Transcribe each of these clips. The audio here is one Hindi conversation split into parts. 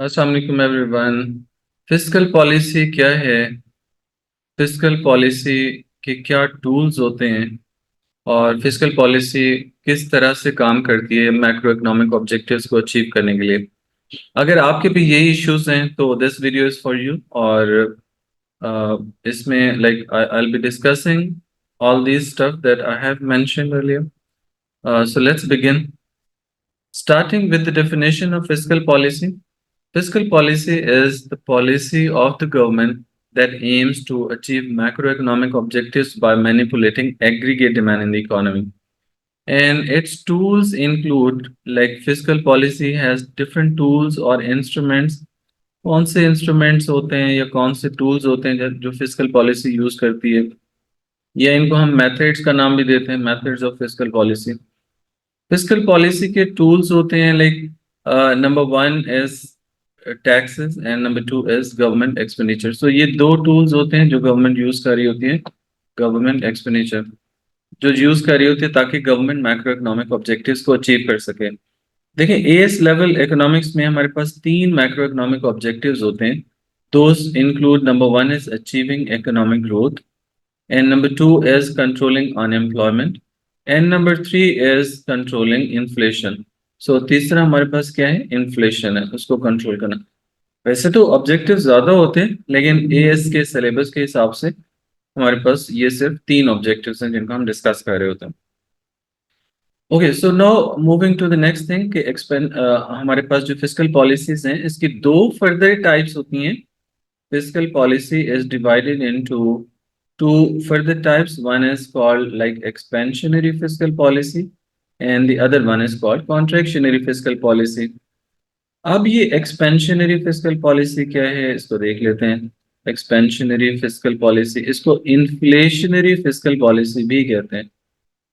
अस्सलाम वालेकुम एवरीवन। फिस्कल पॉलिसी क्या है? फिस्कल पॉलिसी के क्या टूल्स होते हैं और फिस्कल पॉलिसी किस तरह से काम करती है मैक्रो इकोनॉमिक ऑब्जेक्टिव्स को अचीव करने के लिए? अगर आपके भी यही इश्यूज हैं तो this video is for you. और इसमें like I will be discussing all these stuff that I have mentioned earlier. So let's begin, starting with the definition of fiscal policy. Fiscal policy is the policy of the government that aims to achieve macroeconomic objectives by manipulating aggregate demand in the economy. And its tools include, like fiscal policy has different tools or instruments. कौन से इंस्ट्रूमेंट्स होते हैं या कौन से टूल्स होते हैं जो फिजिकल पॉलिसी यूज करती है, या इनको हम मेथड्स का नाम भी देते हैं, methods of physical policy. Physical policy के टूल्स होते हैं like number one is taxes and number two is government expenditure. So ये दो टूल्स होते हैं जो गवर्नमेंट यूज कर रही होती है। गवर्नमेंट एक्सपेंडिचर जो यूज कर रही होती है ताकि गवर्नमेंट मैक्रो इकोनॉमिक ऑब्जेक्टिव्स को अचीव कर सके। देखिए, एएस लेवल इकोनॉमिक्स में हमारे पास तीन मैक्रो इकोनॉमिक ऑब्जेक्टिव्स होते हैं। Those include, number one is achieving economic growth, and number two is controlling unemployment, and number three is controlling inflation. So तीसरा हमारे पास क्या है? इन्फ्लेशन है, उसको कंट्रोल करना। वैसे तो ऑब्जेक्टिव ज्यादा होते हैं लेकिन एएस के सिलेबस के हिसाब से हमारे पास ये सिर्फ तीन ऑब्जेक्टिव्स हैं जिनको हम डिस्कस कर रहे होते हैं। Okay, so now moving to the next thing कि हमारे पास जो फिजिकल पॉलिसीज हैं इसकी दो फर्दर टाइप्स होती हैं। Fiscal policy is divided into two further types. One is called like expansionary fiscal policy and the other one is called contractionary fiscal policy. अब ये expansionary fiscal policy क्या है इसको देख लेते हैं। expansionary fiscal policy, इसको inflationary fiscal policy भी कहते हैं।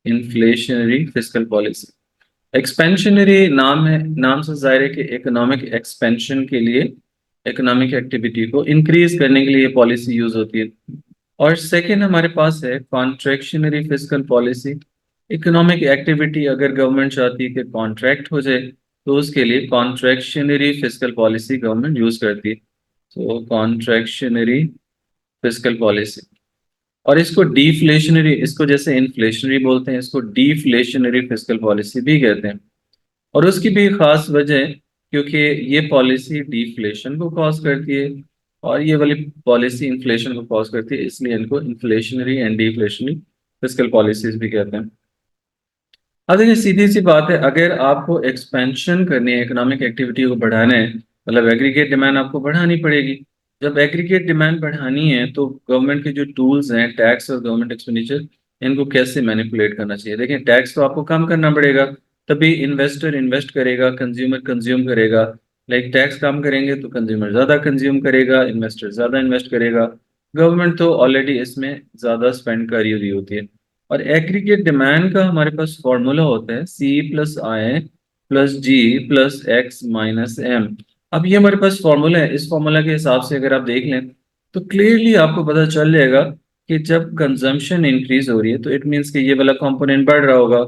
inflationary fiscal policy, एक्सपेंशनरी नाम है, नाम से जाहिर है कि इकोनॉमिक एक्सपेंशन के लिए, इकोनॉमिक एक्टिविटी को इंक्रीज करने के लिए पॉलिसी यूज होती है। और सेकंड हमारे पास है contractionary fiscal policy. Economic activity अगर गवर्नमेंट चाहती है कि कॉन्ट्रैक्ट हो जाए तो उसके लिए contractionary fiscal policy government use करती है। तो कॉन्ट्रैक्शनरी फिस्कल पॉलिसी, और इसको डिफ्लेशनरी, इसको जैसे इन्फ्लेशनरी बोलते हैं इसको डिफ्लेशनरी फिस्कल पॉलिसी भी कहते हैं। और उसकी भी खास वजह है क्योंकि ये पॉलिसी डिफ्लेशन को कॉज करती है और ये वाली पॉलिसी इन्फ्लेशन को कॉज करती है, इसलिए इनको inflationary and deflationary fiscal policies भी कहते हैं। अब देखिए, सीधी सी बात है, अगर आपको एक्सपेंशन करनी है, इकोनॉमिक एक्टिविटी को बढ़ाना है, मतलब एग्रीगेट डिमांड आपको बढ़ानी पड़ेगी। जब एग्रीगेट डिमांड बढ़ानी है तो गवर्नमेंट के जो टूल्स हैं, टैक्स और गवर्नमेंट एक्सपेंडिचर, इनको कैसे मैनिपुलेट करना चाहिए। देखिए, टैक्स तो आपको कम करना पड़ेगा, तभी इन्वेस्टर इन्वेस्ट करेगा, कंज्यूमर कंज्यूम करेगा। लाइक टैक्स कम करेंगे तो कंज्यूमर ज्यादा कंज्यूम करेगा, इन्वेस्टर ज्यादा इन्वेस्ट करेगा। गवर्नमेंट तो ऑलरेडी इसमें ज्यादा स्पेंड कर ही रही होती है। और एग्रीगेट डिमांड का हमारे पास फॉर्मूला होता है C+I+G+X-M। अब ये हमारे पास फॉर्मूला है, इस फॉर्मूला के हिसाब से अगर आप देख लें तो क्लियरली आपको पता चल जाएगा कि जब कंजम्पशन इंक्रीज हो रही है तो इट मीन्स कि ये वाला कंपोनेंट बढ़ रहा होगा,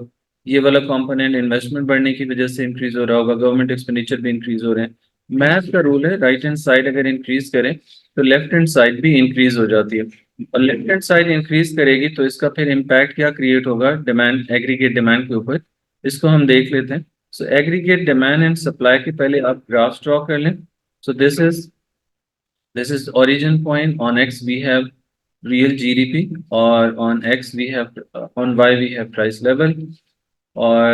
ये वाला कंपोनेंट इन्वेस्टमेंट बढ़ने की वजह से इंक्रीज हो रहा होगा, गवर्नमेंट एक्सपेंडिचर भी इंक्रीज हो रहे हैं। मैथ का रूल है, राइट हैंड साइड अगर इंक्रीज करें तो लेफ्ट हैंड साइड भी इंक्रीज हो जाती है। और लेफ्ट हैंड साइड इंक्रीज करेगी तो इसका फिर इम्पैक्ट क्या क्रिएट होगा डिमांड, एग्रीगेट डिमांड के ऊपर। इसको हम देख लेते हैं। सो एग्रीगेट डिमांड एंड सप्लाई के पहले आप ग्राफ ड्रॉ कर लें। So this is origin point, on x we have real GDP, और on x we have, on y we have price level। और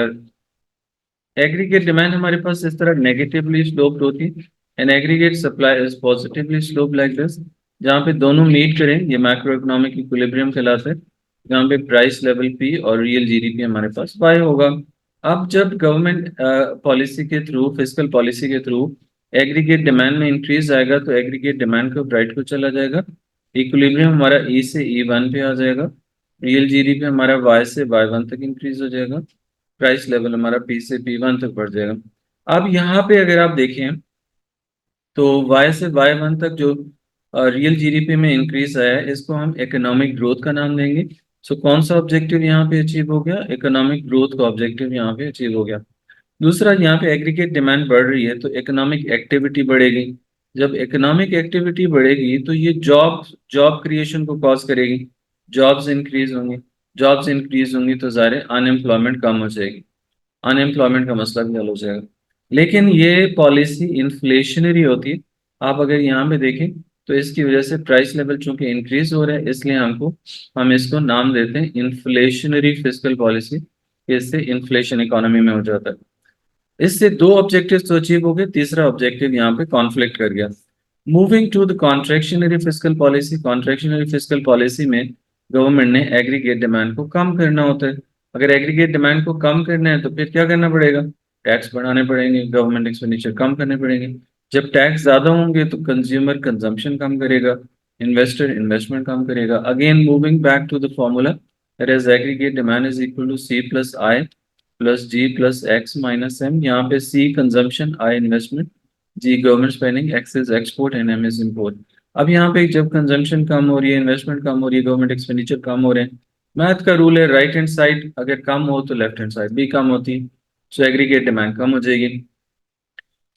एग्रीगेट डिमांड हमारे पास इस तरह नेगेटिवली स्लोप्ड होती है and aggregate supply is positively slope like this. जहाँ पे दोनों मीट करें ये मैक्रो इकोनॉमिक इक्विलिब्रियम कहलाता है, जहाँ पे प्राइस लेवल पी और रियल जीडीपी हमारे पास वाई होगा। अब जब गवर्नमेंट पॉलिसी के थ्रू, फिजिकल पॉलिसी के थ्रू एग्रीगेट डिमांड में इंक्रीज आएगा तो एग्रीगेट डिमांड को राइट को चला जाएगा, इक्विलिब्रियम हमारा ई से E1 पे आ जाएगा, रियल जीडीपी हमारा वाई से Y1 तक इंक्रीज हो जाएगा, प्राइस लेवल हमारा पी से P1 तक बढ़ जाएगा। अब यहाँ पे अगर आप देखें तो Y से Y1 तक जो रियल जीडीपी में इंक्रीज आया है इसको हम इकोनॉमिक ग्रोथ का नाम देंगे। सो कौन सा ऑब्जेक्टिव यहाँ पे अचीव हो गया? इकोनॉमिक ग्रोथ का ऑब्जेक्टिव यहाँ पे अचीव हो गया। दूसरा, यहाँ पे एग्रीगेट डिमांड बढ़ रही है तो इकोनॉमिक एक्टिविटी बढ़ेगी। जब इकोनॉमिक एक्टिविटी बढ़ेगी तो ये जॉब जॉब क्रिएशन को कॉज करेगी। जॉब्स इंक्रीज होंगी। जॉब्स इंक्रीज होंगी तो ज़ाहिर अनएम्प्लॉयमेंट कम हो जाएगी। अनएम्प्लॉयमेंट का मसला भी हल हो जाएगा। लेकिन ये पॉलिसी इन्फ्लेशनरी होती है। आप अगर यहाँ पे देखें तो इसकी वजह से प्राइस लेवल चूंकि इंक्रीज हो रहा है, इसलिए हम इसको नाम देते हैं इन्फ्लेशनरी फिस्कल पॉलिसी। इससे इन्फ्लेशन इकोनॉमी में हो जाता है। इससे दो ऑब्जेक्टिव तो अचीव हो गए, तीसरा ऑब्जेक्टिव यहाँ पे कॉन्फ्लिक्ट कर गया। Moving to the contractionary fiscal policy. Contractionary fiscal policy में गवर्नमेंट ने एग्रीगेट डिमांड को कम करना होता है। अगर एग्रीगेट डिमांड को कम करना है तो फिर क्या करना पड़ेगा? टैक्स बढ़ाने पड़ेंगे, गवर्नमेंट एक्सपेंडिचर कम करने पड़ेंगे। जब टैक्स ज्यादा होंगे तो कंज्यूमर कंजम्पशन कम करेगा, इन्वेस्टर इन्वेस्टमेंट कम करेगा। Again moving back to the formula, that is aggregate demand is equal to C plus I plus G plus X minus M. यहाँ पे C consumption, I investment, G government spending, X is export and M is import. अब यहाँ पे जब कंजम्पशन कम हो रही है, इन्वेस्टमेंट कम हो रही है, गवर्नमेंट एक्सपेंडिचर कम हो रहे हैं, मैथ का रूल है राइट हैंड साइड अगर कम हो तो लेफ्ट हैंड साइड भी कम होती है। सो एग्रीगेट डिमांड कम हो जाएगी।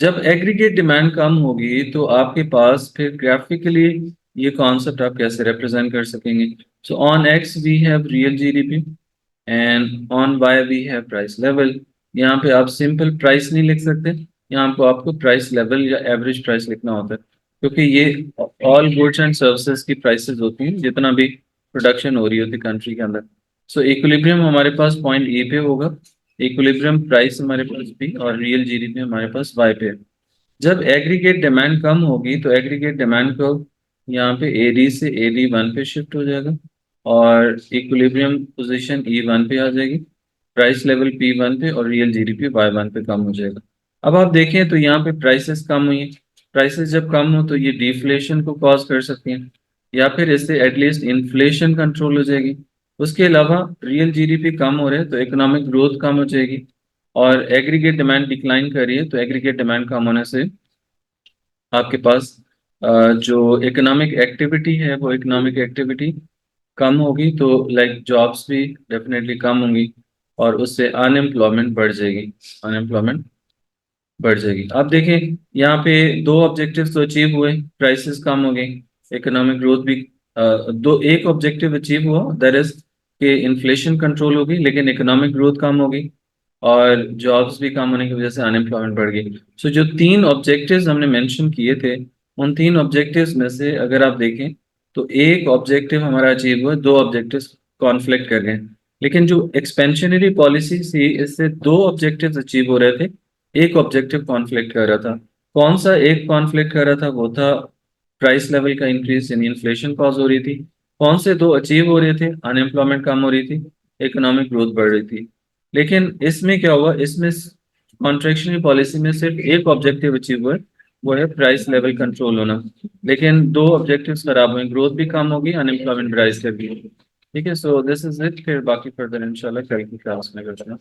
जब एग्रीगेट डिमांड कम होगी तो आपके पास फिर ग्राफिकली ये कॉन्सेप्ट आप कैसे रिप्रेजेंट कर सकेंगे? So on X we have real GDP and on Y we have price level. यहाँ पे आप सिंपल प्राइस नहीं लिख सकते, यहाँ पे आपको प्राइस लेवल या एवरेज प्राइस लिखना होता है, क्योंकि ये ऑल गुड्स एंड सर्विसेज की प्राइसेस होती हैं जितना भी प्रोडक्शन हो रही होती है कंट्री के अंदर। सो इक्विलिब्रियम हमारे पास पॉइंट ए पे होगा, इक्विलिब्रियम प्राइस हमारे पास बी और रियल जीडीपी हमारे पास वाई पे है। जब एग्रीगेट डिमांड कम होगी तो एग्रीगेट डिमांड को यहाँ पे एडी से एडी वन पे शिफ्ट हो जाएगा और इक्विलिब्रियम पोजीशन ई वन पे आ जाएगी, प्राइस लेवल पी वन पे और रियल जीडीपी वाई वन पे कम हो जाएगा। अब आप देखें तो यहाँ पे प्राइसेस कम हुई हैं। प्राइसेस जब कम हो तो ये डिफ्लेशन को कॉज कर सकती हैं या फिर इससे एटलीस्ट इन्फ्लेशन कंट्रोल हो जाएगी। उसके अलावा रियल जीडीपी कम हो रहे हैं तो इकोनॉमिक ग्रोथ कम हो जाएगी और एग्रीगेट डिमांड डिक्लाइन कर रही है तो एग्रीगेट डिमांड कम होने से आपके पास जो इकोनॉमिक एक्टिविटी है वो इकोनॉमिक एक्टिविटी कम होगी तो लाइक जॉब्स भी डेफिनेटली कम होंगी और उससे अनएम्प्लॉयमेंट बढ़ जाएगी। अनएम्प्लॉयमेंट बढ़ जाएगी। अब देखें यहाँ पे दो ऑब्जेक्टिव्स तो अचीव हुए, प्राइसेस कम हो गई, इकोनॉमिक ग्रोथ भी दो एक ऑब्जेक्टिव अचीव हुआ दैट इज कि इन्फ्लेशन कंट्रोल होगी लेकिन इकोनॉमिक ग्रोथ कम होगी और जॉब्स भी कम होने की वजह से अनएम्प्लॉयमेंट बढ़ गई। सो जो तीन ऑब्जेक्टिव्स हमने मेंशन किए थे उन तीन ऑब्जेक्टिव्स में से अगर आप देखें तो एक ऑब्जेक्टिव हमारा अचीव हुआ, दो ऑब्जेक्टिव्स कॉन्फ्लिक्ट कर गए। लेकिन जो एक्सपेंशनरी पॉलिसी थी इससे दो ऑब्जेक्टिव्स अचीव हो रहे थे, एक ऑब्जेक्टिव कॉन्फ्लिक्ट कर रहा था। कौन सा एक कॉन्फ्लिक्ट कर रहा था? वो था प्राइस लेवल का इंक्रीज यानी इन्फ्लेशन कॉज हो रही थी। कौन से दो अचीव हो रहे थे? अनएम्प्लॉयमेंट कम हो रही थी, इकोनॉमिक ग्रोथ बढ़ रही थी। लेकिन इसमें क्या हुआ, इसमें कॉन्ट्रैक्शनरी पॉलिसी में सिर्फ एक ऑब्जेक्टिव अचीव हुआ है, वो है प्राइस लेवल कंट्रोल होना। लेकिन दो ऑब्जेक्टिव्स खराब हुए, ग्रोथ भी कम होगी, अनएम्प्लॉयमेंट राइज कर भी। ठीक है, सो दिस इज इट। फिर बाकी फर्दर इंशाल्लाह कल की क्लास में करते हैं।